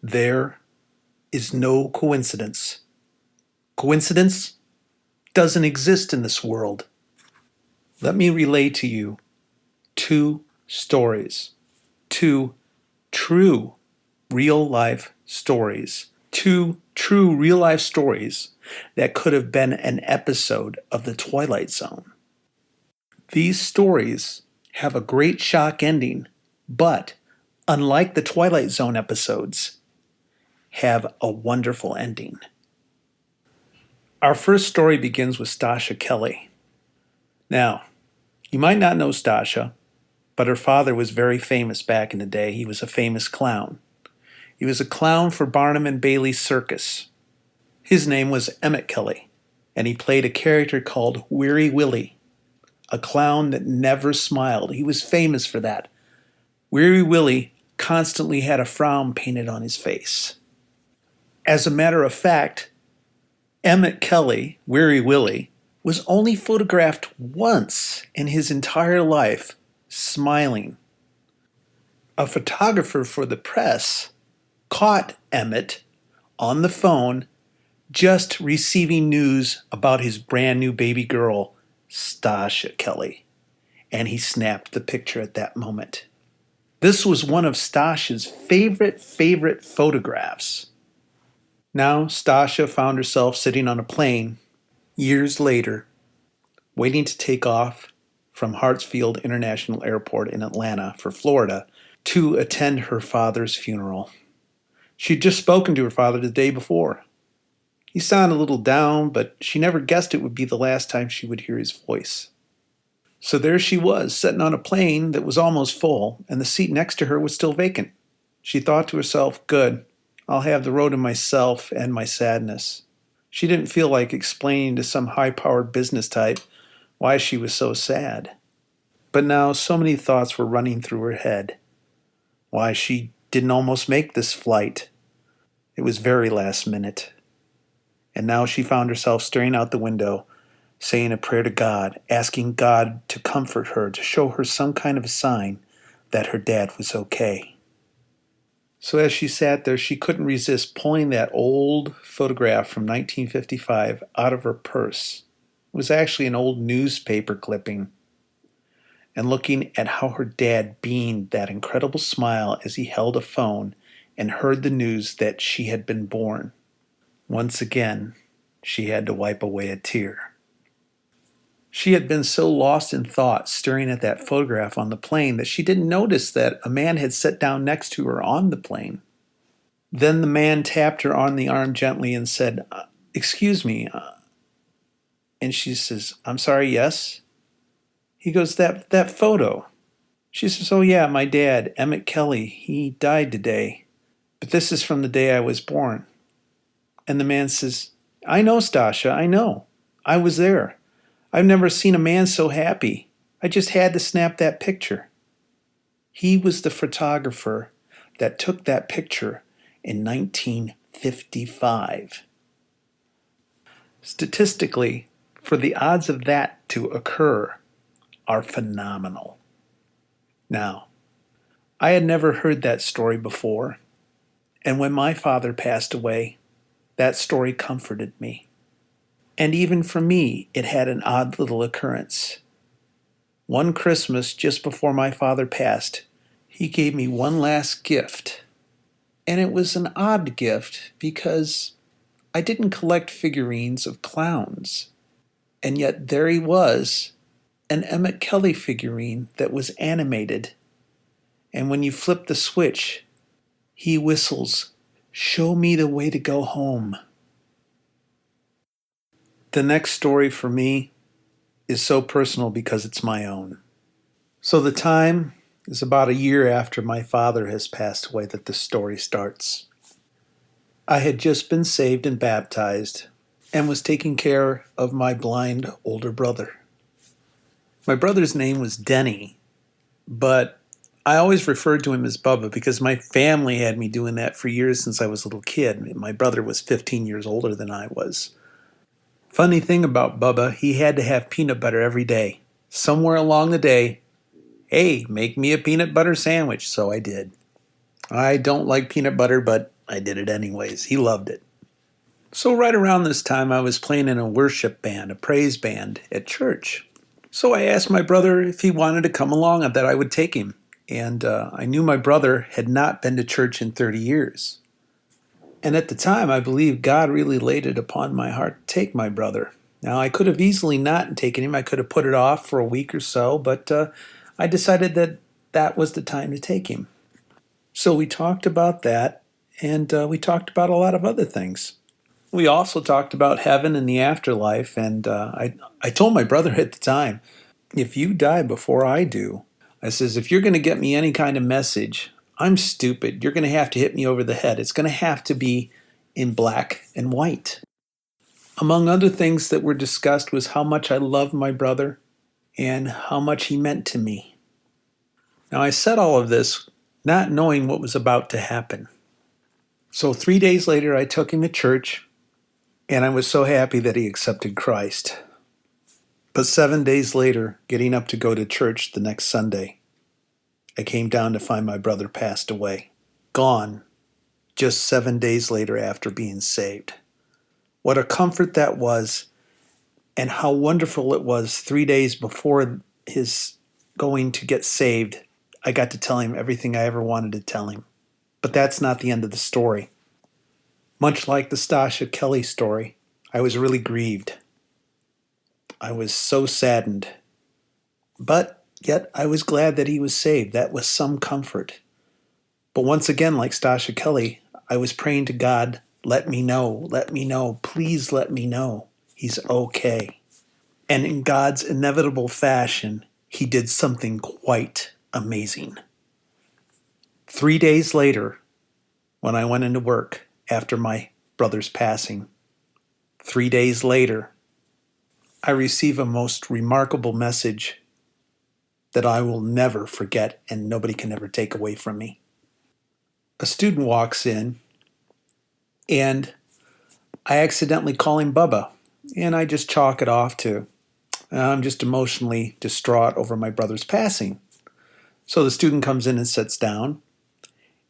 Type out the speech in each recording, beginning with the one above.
There is no coincidence. Coincidence doesn't exist in this world. Let me relay to you two stories, two true real life stories, two true real life stories that could have been an episode of The Twilight Zone. These stories have a great shock ending, but unlike the Twilight Zone episodes, have a wonderful ending. Our first story begins with Stasha Kelly. Now, you might not know Stasha, but her father was very famous back in the day. He was a famous clown. He was a clown for Barnum and Bailey Circus. His name was Emmett Kelly, and he played a character called Weary Willie, a clown that never smiled. He was famous for that. Weary Willie constantly had a frown painted on his face. As a matter of fact, Emmett Kelly, Weary Willie, was only photographed once in his entire life smiling. A photographer for the press caught Emmett on the phone just receiving news about his brand new baby girl, Stasha Kelly, and he snapped the picture at that moment. This was one of Stasha's favorite photographs. Now Stasha found herself sitting on a plane years later, waiting to take off from Hartsfield International Airport in Atlanta for Florida to attend her father's funeral. She'd just spoken to her father the day before. He sounded a little down, but she never guessed it would be the last time she would hear his voice. So there she was, sitting on a plane that was almost full, and the seat next to her was still vacant. She thought to herself, good, I'll have the road to myself and my sadness. She didn't feel like explaining to some high-powered business type why she was so sad. But now so many thoughts were running through her head. Why she didn't almost make this flight. It was very last minute. And now she found herself staring out the window, saying a prayer to God, asking God to comfort her, to show her some kind of a sign that her dad was okay. So as she sat there, she couldn't resist pulling that old photograph from 1955 out of her purse. It was actually an old newspaper clipping. And looking at how her dad beamed that incredible smile as he held a phone and heard the news that she had been born. Once again, she had to wipe away a tear. She had been so lost in thought staring at that photograph on the plane that she didn't notice that a man had sat down next to her on the plane. Then the man tapped her on the arm gently and said, excuse me. And she says, I'm sorry, yes? He goes, that photo. She says, oh yeah, my dad, Emmett Kelly, he died today. But this is from the day I was born. And the man says, I know, Stasha, I know. I was there. I've never seen a man so happy. I just had to snap that picture. He was the photographer that took that picture in 1955. Statistically, for the odds of that to occur are phenomenal. Now, I had never heard that story before, and when my father passed away, that story comforted me. And even for me, it had an odd little occurrence. One Christmas, just before my father passed, he gave me one last gift. And it was an odd gift because I didn't collect figurines of clowns. And yet there he was, an Emmett Kelly figurine that was animated. And when you flip the switch, he whistles, "Show me the way to go home." The next story for me is so personal because it's my own. So the time is about a year after my father has passed away that the story starts. I had just been saved and baptized and was taking care of my blind older brother. My brother's name was Denny, but I always referred to him as Bubba because my family had me doing that for years since I was a little kid. My brother was 15 years older than I was. Funny thing about Bubba, he had to have peanut butter every day. Somewhere along the day, hey, make me a peanut butter sandwich. So I did. I don't like peanut butter, but I did it anyways. He loved it. So right around this time, I was playing in a worship band, a praise band at church. So I asked my brother if he wanted to come along and that I would take him. And I knew my brother had not been to church in 30 years. And at the time, I believe God really laid it upon my heart to take my brother. Now, I could have easily not taken him. I could have put it off for a week or so, but I decided that that was the time to take him. So we talked about that, and we talked about a lot of other things. We also talked about heaven and the afterlife, and I told my brother at the time, if you die before I do, I says, if you're going to get me any kind of message, I'm stupid. You're going to have to hit me over the head. It's going to have to be in black and white. Among other things that were discussed was how much I loved my brother and how much he meant to me. Now, I said all of this not knowing what was about to happen. So 3 days later, I took him to church, and I was so happy that he accepted Christ. But 7 days later, getting up to go to church the next Sunday, I came down to find my brother passed away, gone, just 7 days later after being saved. What a comfort that was, and how wonderful it was 3 days before his going to get saved. I got to tell him everything I ever wanted to tell him. But that's not the end of the story. Much like the Stasha Kelly story, I was really grieved. I was so saddened. But yet I was glad that he was saved. That was some comfort. But once again, like Stasha Kelly, I was praying to God, let me know, please let me know he's okay. And in God's inevitable fashion, he did something quite amazing. 3 days later, when I went into work after my brother's passing, 3 days later, I receive a most remarkable message that I will never forget and nobody can ever take away from me. A student walks in and I accidentally call him Bubba, and I just chalk it off to I'm just emotionally distraught over my brother's passing. So the student comes in and sits down,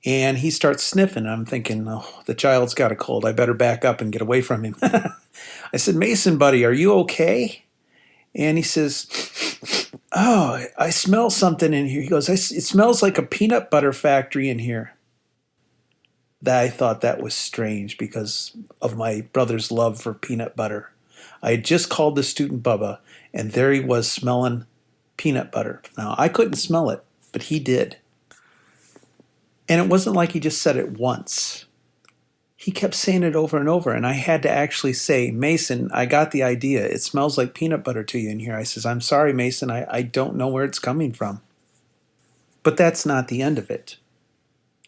and he starts sniffing. I'm thinking, oh, the child's got a cold. I better back up and get away from him. I said, Mason, buddy, are you okay? And he says, oh, I smell something in here. He goes, it smells like a peanut butter factory in here. I thought that was strange because of my brother's love for peanut butter. I had just called the student Bubba, and there he was smelling peanut butter. Now, I couldn't smell it, but he did. And it wasn't like he just said it once. He kept saying it over and over, and I had to actually say, Mason, I got the idea. It smells like peanut butter to you in here. I says, I'm sorry, Mason, I don't know where it's coming from. But that's not the end of it.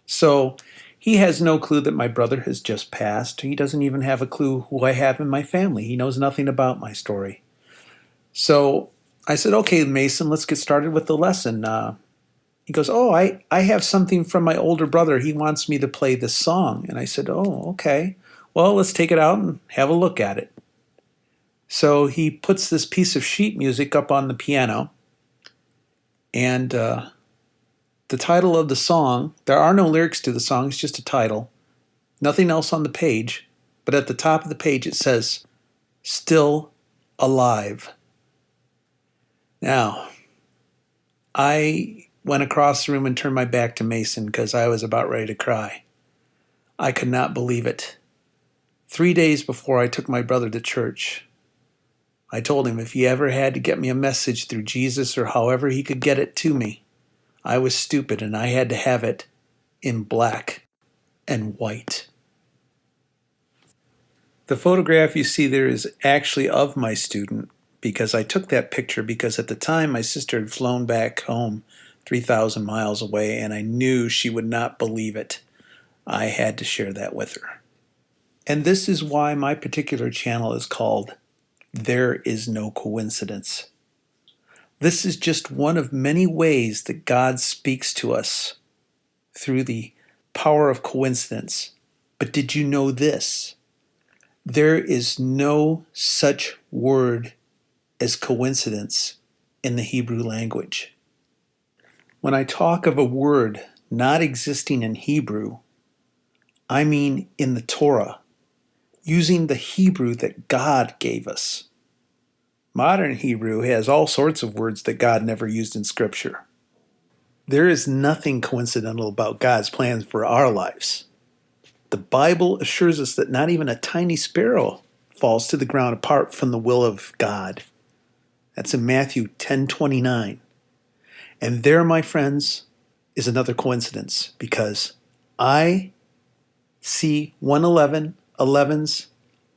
So he has no clue that my brother has just passed. He doesn't even have a clue who I have in my family. He knows nothing about my story. So I said, okay, Mason, let's get started with the lesson. He goes, oh, I have something from my older brother. He wants me to play this song. And I said, oh, okay. Well, let's take it out and have a look at it. So he puts this piece of sheet music up on the piano. And the title of the song, there are no lyrics to the song, it's just a title. Nothing else on the page. But at the top of the page it says, Still Alive. Now, I went across the room and turned my back to Mason because I was about ready to cry. I could not believe it. 3 days before I took my brother to church, I told him if he ever had to get me a message through Jesus or however he could get it to me, I was stupid and I had to have it in black and white. The photograph you see there is actually of my student because I took that picture because at the time my sister had flown back home 3,000 miles away and I knew she would not believe it. I had to share that with her. And this is why my particular channel is called There Is No Coincidence. This is just one of many ways that God speaks to us through the power of coincidence. But did you know this? There is no such word as coincidence in the Hebrew language. When I talk of a word not existing in Hebrew, I mean in the Torah, using the Hebrew that God gave us. Modern Hebrew has all sorts of words that God never used in Scripture. There is nothing coincidental about God's plans for our lives. The Bible assures us that not even a tiny sparrow falls to the ground apart from the will of God. That's in Matthew 10:29. And there, my friends, is another coincidence, because I see 111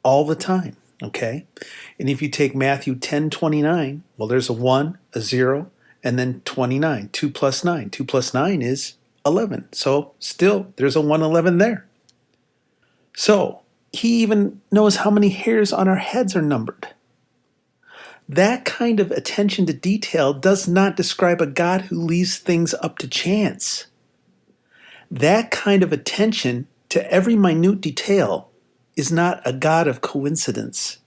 all the time, okay? And if you take Matthew 10:29, well, there's a 1, a 0, and then 29. 2 plus 9. 2 plus 9 is 11. So still, there's a 111 there. So he even knows how many hairs on our heads are numbered. That kind of attention to detail does not describe a God who leaves things up to chance. That kind of attention to every minute detail is not a God of coincidence.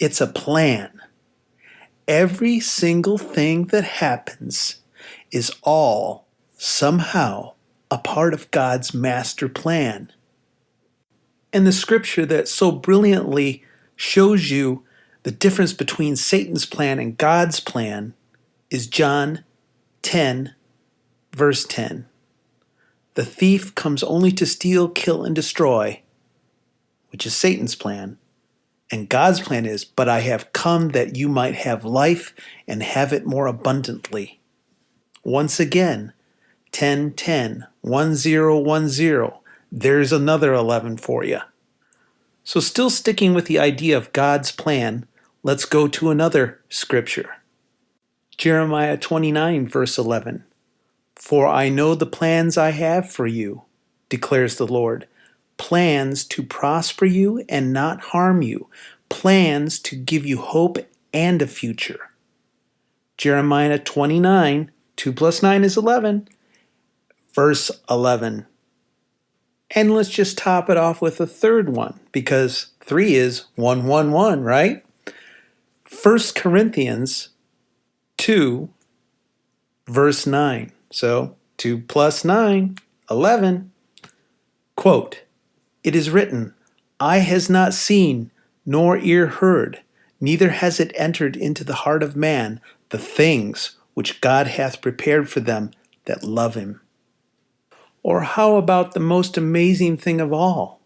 It's a plan. Every single thing that happens is all somehow a part of God's master plan. And the scripture that so brilliantly shows you the difference between Satan's plan and God's plan is John 10, verse 10. The thief comes only to steal, kill, and destroy, which is Satan's plan. And God's plan is, but I have come that you might have life and have it more abundantly. Once again, 10:10, 10:10. There's another 11 for you. So still sticking with the idea of God's plan, let's go to another scripture. Jeremiah 29, verse 11. For I know the plans I have for you, declares the Lord. Plans to prosper you and not harm you. Plans to give you hope and a future. Jeremiah 29, 2 plus 9 is 11, verse 11. And let's just top it off with a third one, because 3 is 111, right? 1 Corinthians 2, verse 9. So 2 plus 9, 11. Quote, it is written, eye has not seen, nor ear heard, neither has it entered into the heart of man the things which God hath prepared for them that love him. Or how about the most amazing thing of all?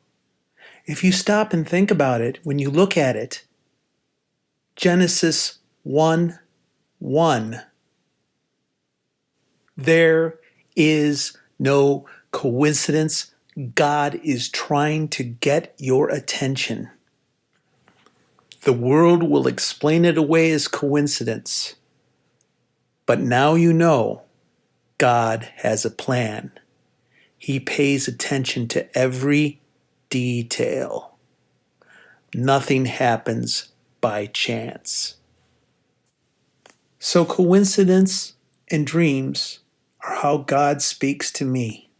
If you stop and think about it, when you look at it, Genesis 1:1. There is no coincidence. God is trying to get your attention. The world will explain it away as coincidence. But now you know God has a plan. He pays attention to every detail. Nothing happens by chance. So coincidence and dreams are how God speaks to me.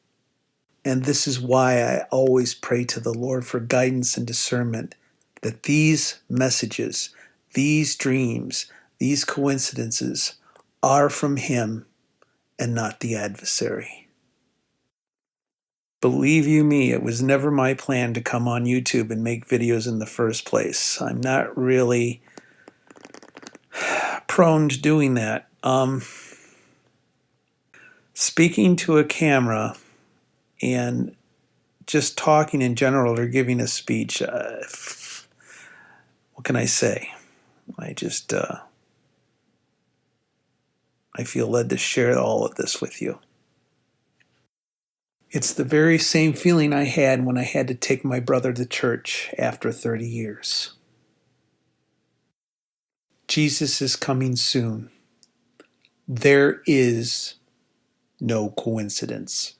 And this is why I always pray to the Lord for guidance and discernment, that these messages, these dreams, these coincidences are from Him and not the adversary. Believe you me, it was never my plan to come on YouTube and make videos in the first place. I'm not really prone to doing that. Speaking to a camera and just talking in general or giving a speech, what can I say? I feel led to share all of this with you. It's the very same feeling I had when I had to take my brother to church after 30 years. Jesus is coming soon. There is no coincidence.